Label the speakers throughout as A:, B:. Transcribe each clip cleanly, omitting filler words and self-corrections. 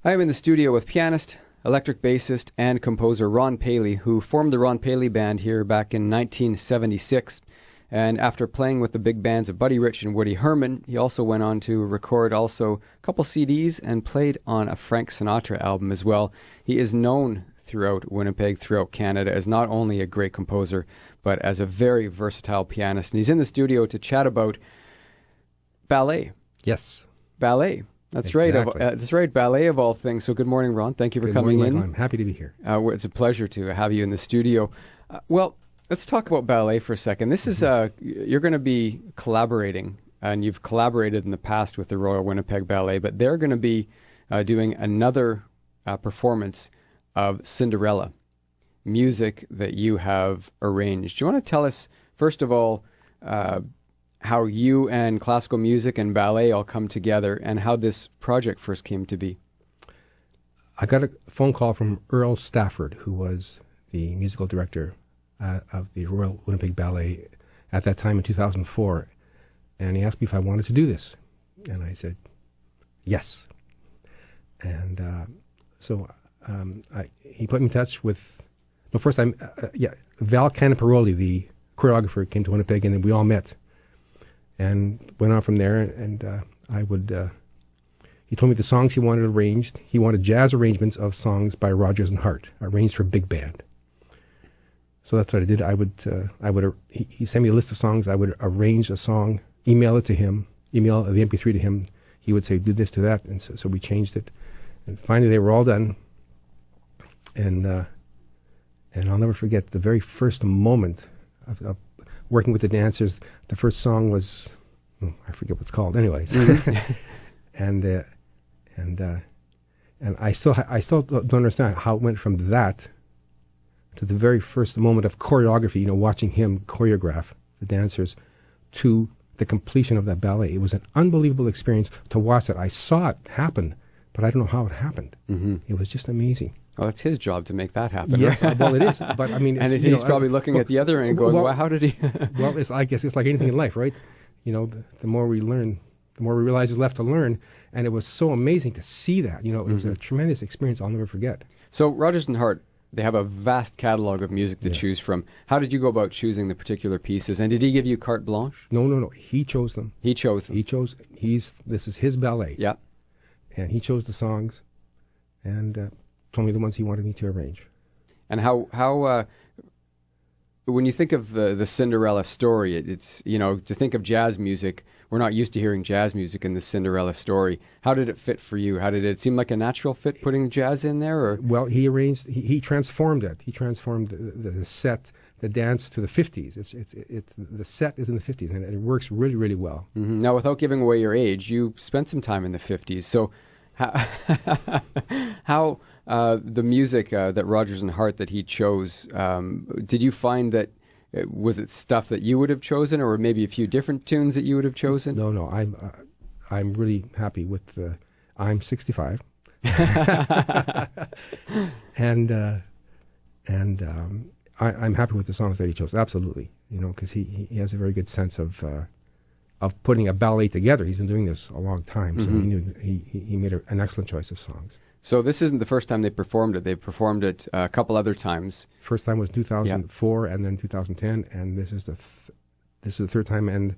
A: I am in the studio with pianist, electric bassist, and composer Ron Paley, who formed the Ron Paley Band here back in 1976. And after playing with the big bands of Buddy Rich and Woody Herman, he also went on to record also a couple CDs and played on a Frank Sinatra album as well. He is known throughout Winnipeg, throughout Canada, as not only a great composer, but as a very versatile pianist. And he's in the studio to chat about ballet.
B: Yes.
A: Ballet. That's
B: exactly.
A: right. That's right. Ballet of all things. So good morning, Ron. Thank you for coming in.
B: I'm happy to be here.
A: It's a pleasure to have you in the studio. Well, let's talk about ballet for a second. This is you're going to be collaborating, and you've collaborated in the past with the Royal Winnipeg Ballet, but they're going to be doing another performance of Cinderella, music that you have arranged. Do you want to tell us, first of all, how you and classical music and ballet all come together and how this project first came to be?
B: I got a phone call from Earl Stafford, who was the musical director of the Royal Winnipeg Ballet at that time in 2004. And he asked me if I wanted to do this. And I said, yes. And he put me in touch with, Val Caniparoli, the choreographer, came to Winnipeg, and then we all met. And went on from there, and he told me the songs he wanted arranged. He wanted jazz arrangements of songs by Rodgers and Hart, arranged for big band. So that's what I did. He sent me a list of songs. I would arrange a song, email it to him, email the MP3 to him. He would say, do this, do that. And so we changed it. And finally they were all done. And I'll never forget the very first moment of working with the dancers. The first song was, I forget what it's called. Anyways, and I still don't understand how it went from that to the very first moment of choreography. Watching him choreograph the dancers to the completion of that ballet. It was an unbelievable experience to watch it. I saw it happen, but I don't know how it happened. Mm-hmm. It was just amazing.
A: Well, it's his job to make that happen.
B: Yes,
A: right?
B: well, it is. But I mean,
A: and he's probably looking at the other end, going, "Well, how did he?"
B: Well, I guess it's like anything in life, right? The more we learn, the more we realize is left to learn. And it was so amazing to see that. It was a tremendous experience I'll never forget.
A: So, Rodgers and Hart, they have a vast catalog of music to choose from. How did you go about choosing the particular pieces? And did he give you carte blanche?
B: No. He chose them.
A: He chose them.
B: This is his ballet.
A: Yeah.
B: And he chose the songs, and told me the ones he wanted me to arrange.
A: And how when you think of the Cinderella Story, it's to think of jazz music, we're not used to hearing jazz music in the Cinderella Story. How did it fit for you? How did it seem like a natural fit putting jazz in there? Or?
B: Well, he transformed it. He transformed the set, the dance to the 50s. The set is in the 50s, and it works really, really well.
A: Mm-hmm. Now, without giving away your age, you spent some time in the 50s. So how the music that Rodgers and Hart that he chose, did you find that, was it stuff that you would have chosen, or maybe a few different tunes that you would have chosen?
B: No, I'm really happy with I'm 65. and I'm happy with the songs that he chose, absolutely, because he has a very good sense of putting a ballet together. He's been doing this a long time, so he knew he made an excellent choice of songs.
A: So this isn't the first time they performed it. They've performed it a couple other times.
B: First time was 2004, and then 2010, and this is the third time. And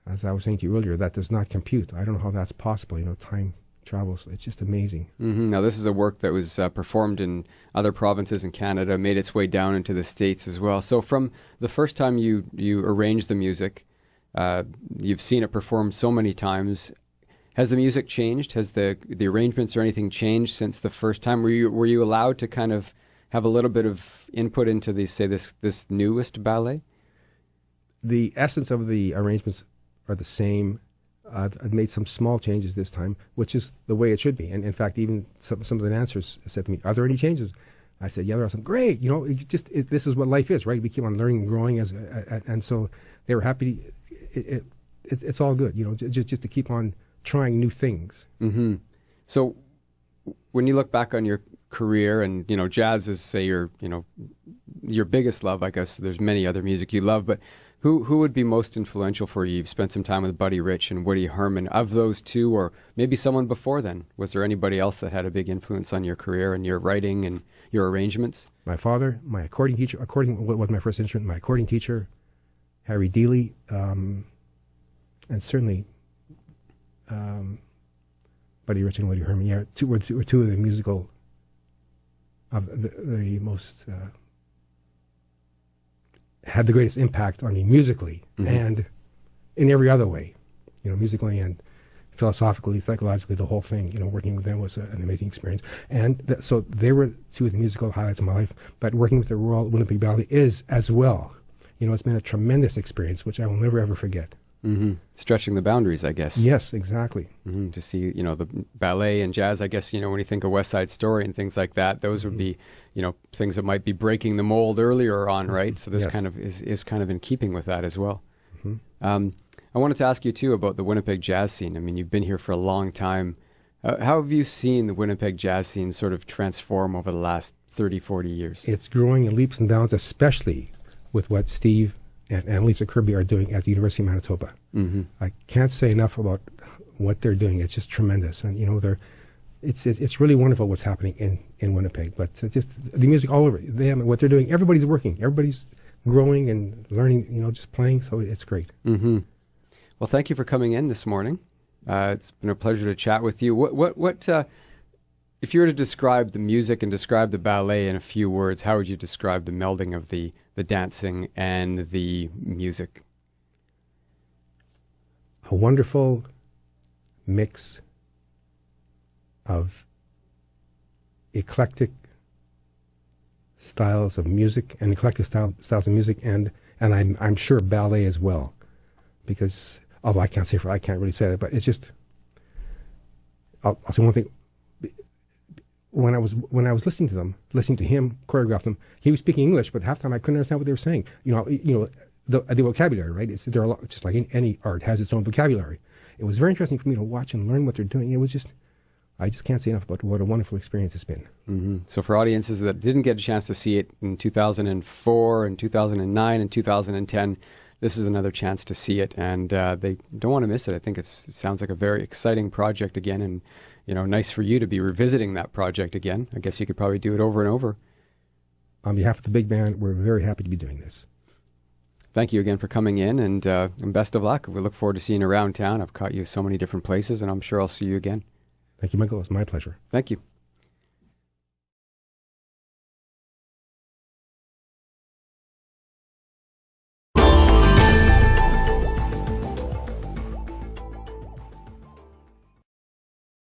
B: as I was saying to you earlier, that does not compute. I don't know how that's possible. Time travels. It's just amazing. Mm-hmm.
A: Now this is a work that was performed in other provinces in Canada, made its way down into the States as well. So from the first time you arranged the music, you've seen it performed so many times. Has the music changed? Has the arrangements or anything changed since the first time? Were you allowed to kind of have a little bit of input into this newest ballet?
B: The essence of the arrangements are the same. I've made some small changes this time, which is the way it should be. And in fact, even some of the dancers said to me, "Are there any changes?" I said, "Yeah, there are some." Great, this is what life is, right? We keep on learning and growing, and so they were happy. It's all good, just to keep on trying new things.
A: Mm-hmm. So when you look back on your career, and jazz is, say, your biggest love, I guess there's many other music you love, but Who would be most influential for you? You've spent some time with Buddy Rich and Woody Herman. Of those two, or maybe someone before then, was there anybody else that had a big influence on your career and your writing and your arrangements?
B: My father, my accordion teacher, accordion was my first instrument, my accordion teacher, Harry Dealey, and certainly Buddy Rich and Woody Herman. Yeah, were two of the musical, of the most, had the greatest impact on me musically and in every other way, musically and philosophically, psychologically, the whole thing. Working with them was an amazing experience. And so they were two of the musical highlights of my life. But working with the Royal Winnipeg Ballet is as well. It's been a tremendous experience, which I will never ever forget.
A: Stretching the boundaries, I guess.
B: Yes, exactly.
A: To see, the ballet and jazz, I guess, when you think of West Side Story and things like that, those would be, things that might be breaking the mold earlier on, right? So this kind of is kind of in keeping with that as well. I wanted to ask you, too, about the Winnipeg jazz scene. I mean, you've been here for a long time. How have you seen the Winnipeg jazz scene sort of transform over the last 30, 40 years?
B: It's growing in leaps and bounds, especially with what Steve and Lisa Kirby are doing at the University of Manitoba. I can't say enough about what they're doing. It's just tremendous. And, it's really wonderful what's happening in Winnipeg. But just the music all over, what they're doing, everybody's working. Everybody's growing and learning, just playing. So it's great.
A: Well, thank you for coming in this morning. It's been a pleasure to chat with you. What if you were to describe the music and describe the ballet in a few words, how would you describe the melding of the dancing and the music?
B: A wonderful mix of eclectic styles of music and eclectic styles of music, and I'm sure ballet as well, because although I can't really say it, but it's just I'll say one thing. When I was listening to him choreograph them, he was speaking English, but half the time I couldn't understand what they were saying. The vocabulary, right? There are a lot, just like any art has its own vocabulary. It was very interesting for me to watch and learn what they're doing. It was just, I just can't say enough about what a wonderful experience it's been.
A: So for audiences that didn't get a chance to see it in 2004 and 2009 and 2010, this is another chance to see it, and they don't want to miss it. I think it sounds like a very exciting project again, and nice for you to be revisiting that project again. I guess you could probably do it over and over.
B: On behalf of the big band, we're very happy to be doing this.
A: Thank you again for coming in, and best of luck. We look forward to seeing you around town. I've caught you so many different places, and I'm sure I'll see you again.
B: Thank you, Michael. It's my pleasure.
A: Thank you.